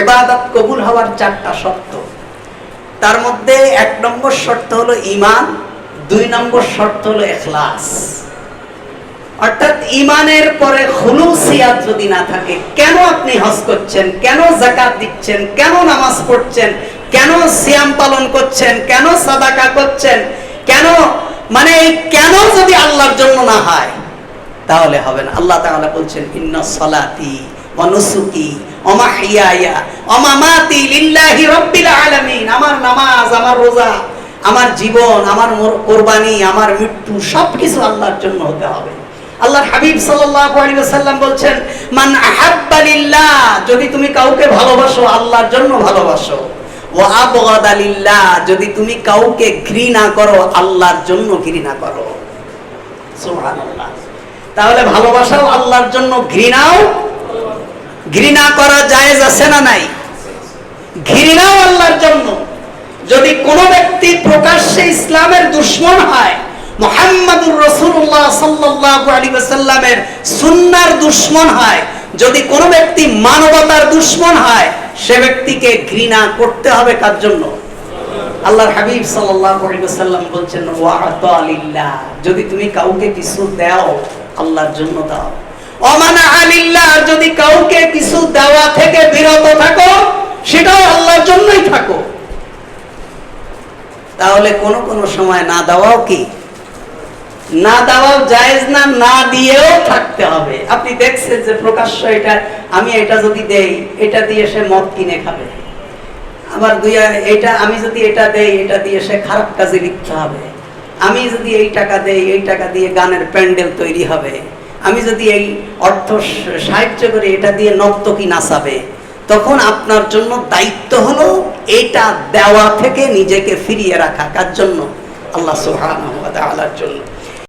ইবাদত কবুল হওয়ার 4টা শর্ত। তার মধ্যে 1 নম্বর শর্ত হলো ঈমান, 2 নম্বর শর্ত হলো ইখলাস। অর্থাৎ ঈমানের পরে খুলুসিয়াত যদি না থাকে, কেন আপনি হজ করছেন, কেন যাকাত দিচ্ছেন, কেন নামাজ পড়ছেন, কেন সিয়াম পালন করছেন, কেন সাদাকা করছেন, কেন কেন যদি আল্লাহর জন্য না হয় তাহলে হবে না। আল্লাহ তাআলা বলছেন ইন্নাস সালাতি ওয়া নুসুকি ওয়া মাহইয়ায়া ওয়া মামাতি লিল্লাহি রাব্বিল আলামিন। আমার নামাজ, আমার রোজা, আমার জীবন, আমার কুরবানি, আমার মৃত্যু সবকিছু আল্লাহর জন্য হতে হবে। আল্লাহর হাবিব সাল্লাল্লাহু আলাইহি ওয়াসাল্লাম বলছেন মান আহাব্বা লিল্লাহ, যদি তুমি কাউকে ভালোবাসো আল্লাহর জন্য ভালোবাসো, ওয়া আবগাদা লিল্লাহ, যদি তুমি কাউকে ঘৃণা করো আল্লাহর জন্য ঘৃণা করো। সুবহানাল্লাহ। তাহলে ভালোবাসাও আল্লাহর জন্য, ঘৃণা করা জায়েজ আছে না নাই? ঘৃণাও আল্লাহর জন্য। যদি কোনো ব্যক্তি প্রকাশ্যে ইসলামের দুশমন হয়, মুহাম্মাদুর রাসূলুল্লাহ সাল্লাল্লাহু আলাইহি ওয়াসাল্লামের সুন্নাহর দুশমন হয়, যদি কোনো ব্যক্তি মানবতার দুশমন হয়, সে ব্যক্তিকে ঘৃণা করতে হবে কার জন্য? আল্লাহর হাবিব সাল্লাল্লাহু আলাইহি ওয়াসাল্লাম বলছেন ওয়া আতা লিল্লাহ, যদি তুমি কাউকে কিছু দাও আল্লাহর জন্য দাও। ওমানা আলিল্লাহ, যদি কাউকে কিছু দেওয়া থেকে বিরত থাকো সেটাও আল্লাহর জন্যই থাকো। তাহলে কোন সময় না দেওয়াও কি? না দেওয়াও জায়েজ না, না দিয়েও থাকতে হবে। আপনি দেখছেন যে প্রকাশ্য আমি এটা যদি দেই, এটা দিয়ে সে মদ কিনে খাবে, আবার এটা আমি যদি এটা দেই, এটা দিয়ে সে খারাপ কাজে লিপ্ত হবে, আমি যদি এই টাকা দেই, এই টাকা দিয়ে গানের প্যান্ডেল তৈরি হবে, আমি যদি এই অর্থ সাহায্য করে এটা দিয়ে নর্তকী নাচাবে, তখন আপনার জন্য দায়িত্ব হলো এটা দেওয়া থেকে নিজেকে ফিরিয়ে রাখা। কার জন্য? আল্লাহ সুবহানাহু ওয়া তাআলার জন্য।